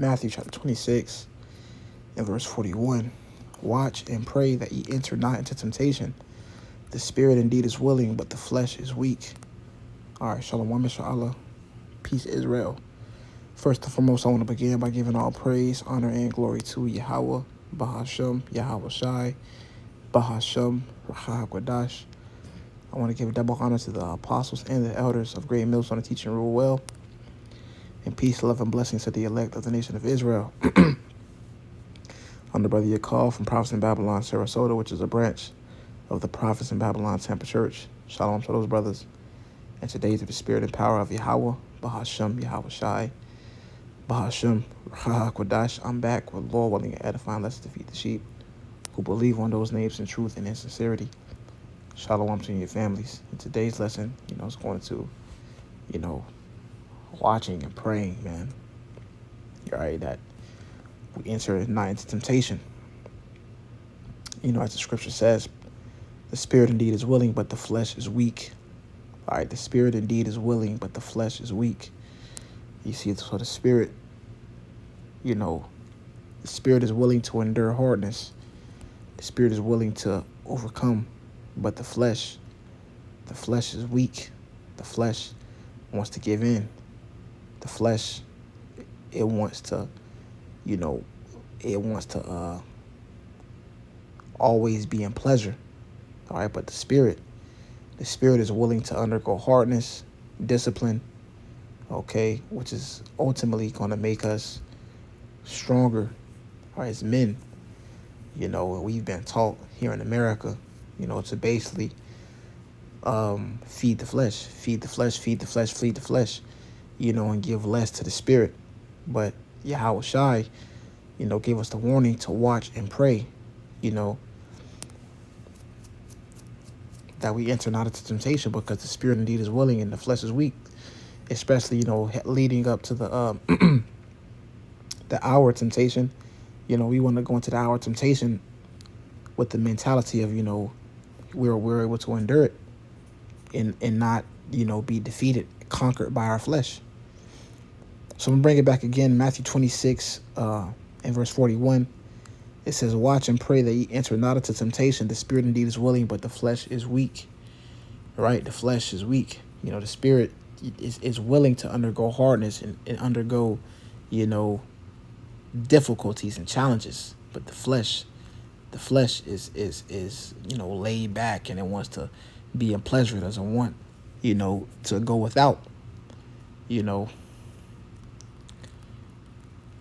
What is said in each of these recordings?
Matthew chapter 26 and verse 41. Watch and pray that ye enter not into temptation. The spirit indeed is willing, but the flesh is weak. All right, shalom, inshallah. Peace, Israel. First and foremost, I want to begin by giving all praise, honor, and glory to Yahweh, Bahashem, Yahweh Shai, Bahashem, Raha Kwadash. I want to give double honor to the apostles and the elders of Great Millstone to teach and rule well. And peace, love, and blessings to the elect of the nation of Israel. I'm the brother Yakov from Prophets in Babylon, Sarasota, which is a branch of the Prophets in Babylon Temple Church. Shalom to those brothers. And today, through the spirit and power of Yahweh, Bahashem, Yahweh Shai, Bahashem, Raha Kwadash, I'm back with Lord willing and edifying. Let's defeat the sheep who believe on those names in truth and in sincerity. Shalom to your families. In today's lesson, it's going to, watching and praying, man. You're right, that we enter not into temptation. As the scripture says, the spirit indeed is willing, but the flesh is weak. All right, the spirit indeed is willing, but the flesh is weak. You see, so the spirit, the spirit is willing to endure hardness. The spirit is willing to overcome, but the flesh is weak. The flesh wants to give in. The flesh, it wants to, always be in pleasure. All right, but the spirit is willing to undergo hardness, discipline, okay, which is ultimately going to make us stronger, all right, as men. We've been taught here in America, to basically feed the flesh, feed the flesh, and give less to the spirit. But Yahweh Shai, gave us the warning to watch and pray, that we enter not into temptation, because the spirit indeed is willing and the flesh is weak. Especially, leading up to the the hour of temptation. We want to go into the hour of temptation with the mentality of, we're able to endure it and not, be defeated, conquered by our flesh. So I'm going to bring it back again, Matthew 26 and verse 41. It says, watch and pray that ye enter not into temptation. The spirit indeed is willing, but the flesh is weak. Right? The flesh is weak. The spirit is willing to undergo hardness and undergo, difficulties and challenges. But the flesh is laid back, and it wants to be in pleasure. It doesn't want, to go without.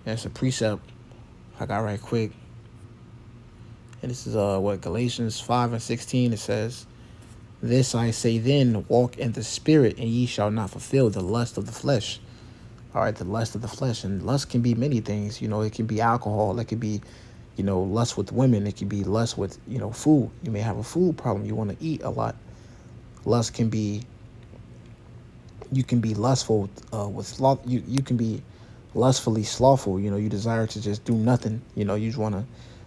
That's a precept I got right quick. And this is Galatians 5:16. It says, this I say then, walk in the spirit, and ye shall not fulfill the lust of the flesh. All right, the lust of the flesh. And lust can be many things. It can be alcohol. It could be, lust with women. It could be lust with, food. You may have a food problem. You want to eat a lot. Lust can be, you can be lustful with sloth. You can be lustfully slothful. You desire to just do nothing. You just want to,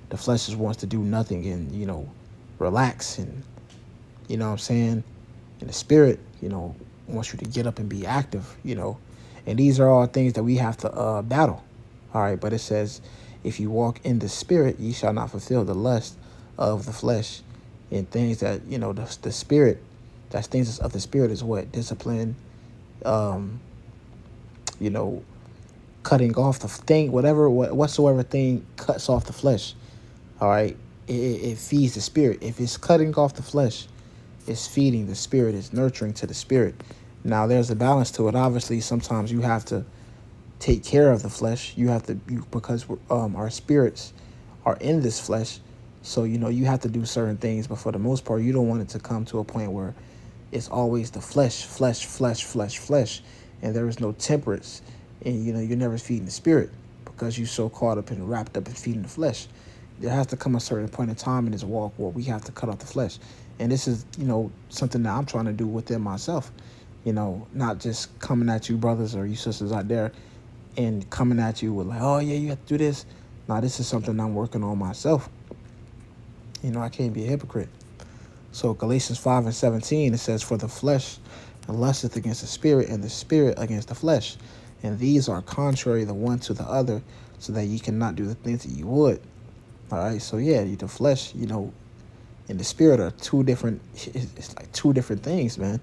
the flesh just wants to do nothing and, relax and, what I'm saying? And the spirit, wants you to get up and be active, And these are all things that we have to battle. All right, but it says, if you walk in the spirit, ye shall not fulfill the lust of the flesh. And things that, the spirit, that's things of the spirit is what? Discipline, cutting off the thing, whatsoever thing cuts off the flesh. All right, it feeds the spirit. If it's cutting off the flesh, it's feeding the spirit, it's nurturing to the spirit. Now, there's a balance to it. Obviously, sometimes you have to take care of the flesh. You have to, because our spirits are in this flesh. So, you have to do certain things. But for the most part, you don't want it to come to a point where it's always the flesh. And there is no temperance. And, you're never feeding the spirit because you're so caught up and wrapped up in feeding the flesh. There has to come a certain point in time in this walk where we have to cut off the flesh. And this is, something that I'm trying to do within myself, not just coming at you brothers or you sisters out there and coming at you with like, oh yeah, you have to do this. Now, this is something I'm working on myself. I can't be a hypocrite. So Galatians 5:17, it says, for the flesh lusteth against the spirit, and the spirit against the flesh. and these are contrary the one to the other, so that ye cannot do the things that you would. All right, so yeah, the flesh, and the spirit are two different. It's like two different things, man.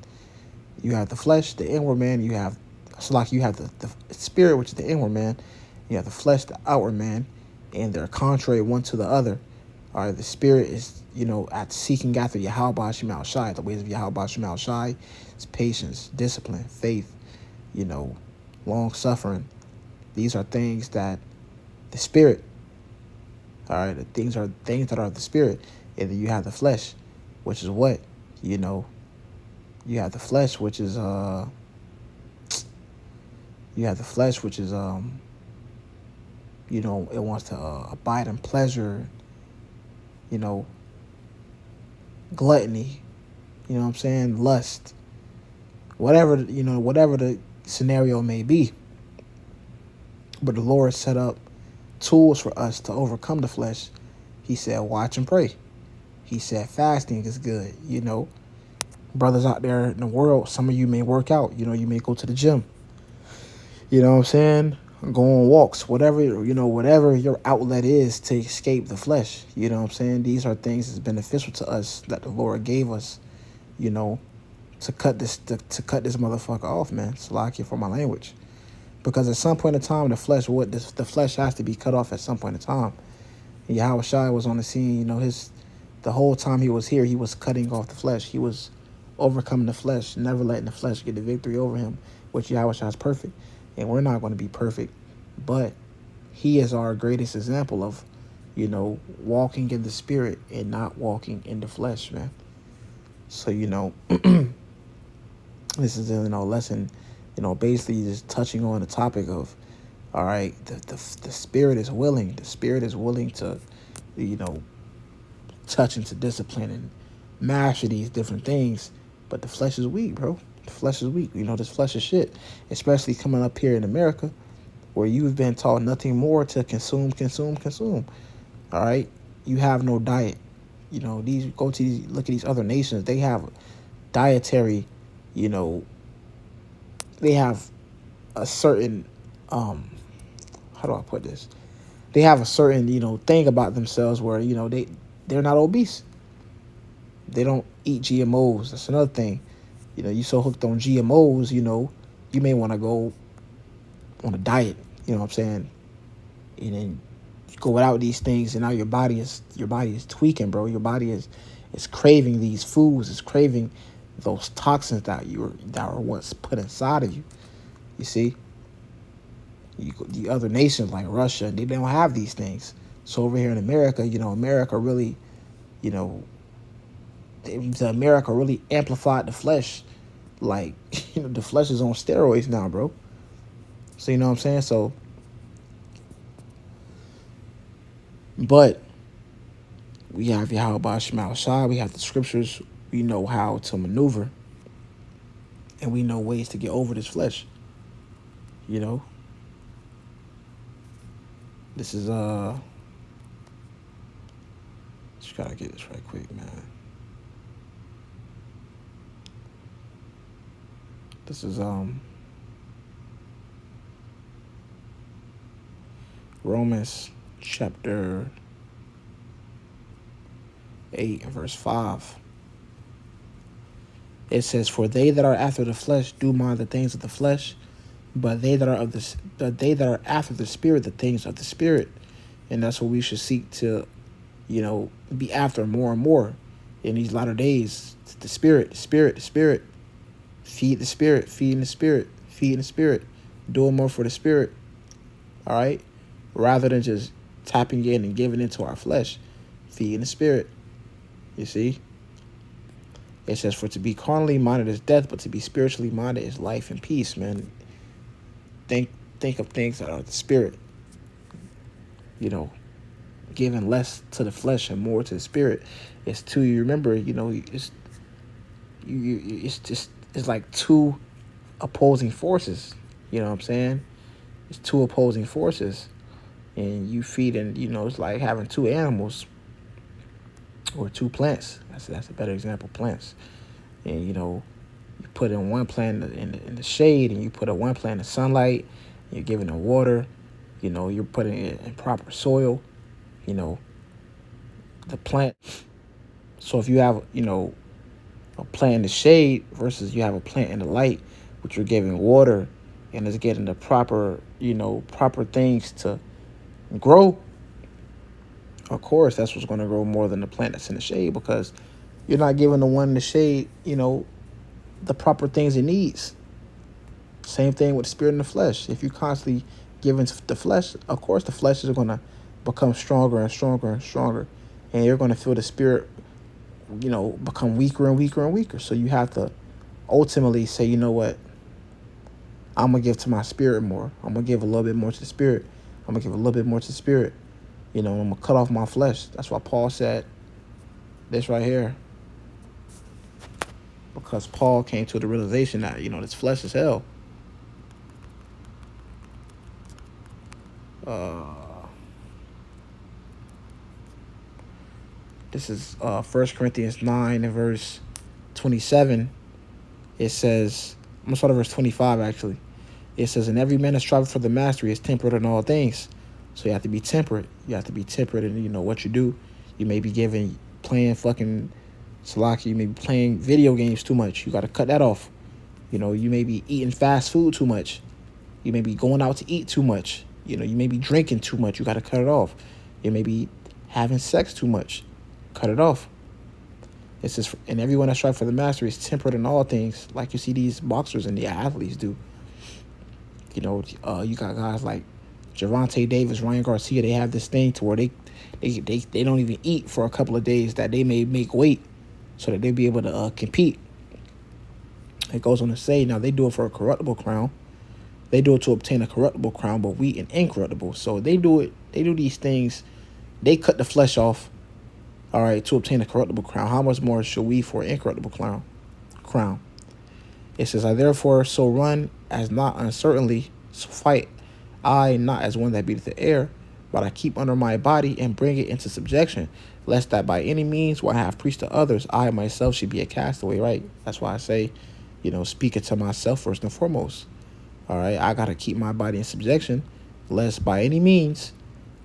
You have the flesh, the inward man. You have, it's like you have the spirit, which is the inward man. You have the flesh, the outward man, and they're contrary one to the other. All right, the spirit is, at seeking after Yahweh Shemal Shai. The ways of Yahweh Shemal Shai is patience, discipline, faith, long suffering. These are things that the spirit. All right, the things are things that are the spirit. And then you have the flesh, which is what, you have the flesh, which is you have the flesh, which is it wants to abide in pleasure, you know, gluttony, you know what I'm saying, lust, whatever the scenario may be. But the Lord set up tools for us to overcome the flesh. He said, watch and pray. He said, fasting is good. Brothers out there in the world, some of you may work out. You may go to the gym. You know what I'm saying? Go on walks, whatever your outlet is to escape the flesh. You know what I'm saying? These are things that's beneficial to us that the Lord gave us, to cut this motherfucker off, man. Salakia for my language. Because at some point in time, the flesh has to be cut off at some point in time. And Yahweh Shai was on the scene, the whole time he was here, he was cutting off the flesh. He was overcoming the flesh, never letting the flesh get the victory over him, which Yahweh Shai is perfect. And we're not going to be perfect, but he is our greatest example of, walking in the spirit and not walking in the flesh, man. So, this is a lesson, basically just touching on the topic of, all right, the spirit is willing. The spirit is willing to, touch into discipline and master these different things. But the flesh is weak, bro. The flesh is weak. This flesh is shit. Especially coming up here in America, where you've been taught nothing more to consume. All right? You have no diet. Look at these other nations. They have dietary, they have a certain, how do I put this? They have a certain, thing about themselves where, they're not obese. They don't eat GMOs. That's another thing. You so hooked on GMOs, you may want to go on a diet, you know what I'm saying? And then you go without these things, and now your body is tweaking, bro. Your body is craving these foods. It's craving those toxins that were once put inside of you. You see? The other nations like Russia, they don't have these things. So over here in America, America really, America really amplified the flesh. Like, the flesh is on steroids now, bro. So, you know what I'm saying? So, but we have Yahweh Shemal Shai. We have the scriptures. We know how to maneuver. And we know ways to get over this flesh. This is, just gotta get this right quick, man. This is, Romans chapter 8 and verse 5. It says, for they that are after the flesh do mind the things of the flesh, but they that are after the spirit, the things of the spirit. And that's what we should seek to, be after more and more in these latter days. The spirit. Feed the spirit, feeding the spirit, doing more for the spirit. All right? Rather than just tapping in and giving into our flesh, feeding the spirit. You see? It says, for to be carnally minded is death, but to be spiritually minded is life and peace, man. Think of things that are the spirit. Giving less to the flesh and more to the spirit. It's two. You remember, it's like two opposing forces. You know what I'm saying? It's two opposing forces, and you feeding. It's like having two animals or two plants. That's a better example. Plants, and you put in one plant in the shade, and you put one plant in the sunlight. You're giving it water. You know, you're putting it in proper soil. You know, the plant. So if you have, you know, a plant in the shade versus you have a plant in the light, which you're giving water and it's getting the proper, you know, proper things to grow, of course, that's what's going to grow more than the plant that's in the shade, because you're not giving the one in the shade, you know, the proper things it needs. Same thing with the spirit and the flesh. If you constantly give into the flesh, of course, the flesh is going to become stronger and stronger and stronger. And you're going to feel the spirit, you know, become weaker and weaker and weaker. So you have to ultimately say, you know what? I'm going to give to my spirit more. I'm going to give a little bit more to the spirit. I'm going to give a little bit more to the spirit. You know, I'm going to cut off my flesh. That's why Paul said this right here. Because Paul came to the realization that, you know, this flesh is hell. This is 1 Corinthians 9 and verse 27. It says, I'm going to start at verse 25 actually. It says, and every man that striveth for the mastery is temperate in all things. So you have to be temperate. You have to be temperate in, you know, what you do. You may be playing fucking Salaki. You may be playing video games too much. You got to cut that off. You know, you may be eating fast food too much. You may be going out to eat too much. You know, you may be drinking too much. You got to cut it off. You may be having sex too much. Cut it off. It says, and everyone that strives for the mastery is temperate in all things, like you see these boxers and the athletes do. You know, you got guys like Gervonta Davis, Ryan Garcia. They have this thing to where they don't even eat for a couple of days, that they may make weight so that they'll be able to compete. It goes on to say, now they do it for a corruptible crown. They do it to obtain a corruptible crown, but we an incorruptible. So they do these things. They cut the flesh off, all right, to obtain a corruptible crown. How much more shall we for an incorruptible crown? It says, I therefore so run as not uncertainly, so fight I not as one that beateth the air, but I keep under my body and bring it into subjection, lest that by any means, while I have preached to others, I myself should be a castaway, right? That's why I say, you know, speak it to myself first and foremost. All right, I got to keep my body in subjection, lest by any means,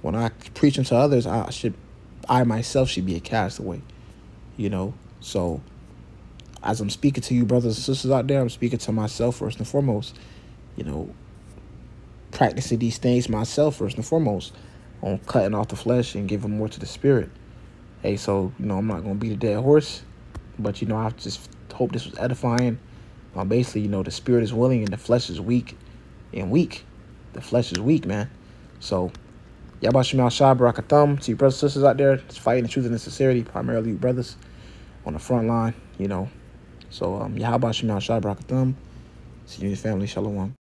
when I preach unto others, I myself should be a castaway, you know? So as I'm speaking to you brothers and sisters out there, I'm speaking to myself first and foremost, you know, practicing these things myself first and foremost, on cutting off the flesh and giving more to the spirit. Hey, so, you know, I'm not going to beat a dead horse, but, you know, I just hope this was edifying. Basically, you know, the spirit is willing and the flesh is weak. The flesh is weak, man. So, Yabba Shemal Shah Barakatham to you brothers and sisters out there, just fighting the truth and the sincerity, primarily you brothers on the front line, you know. So, Yabba Shemal Shah Barakatham. See you and your family. Shalom.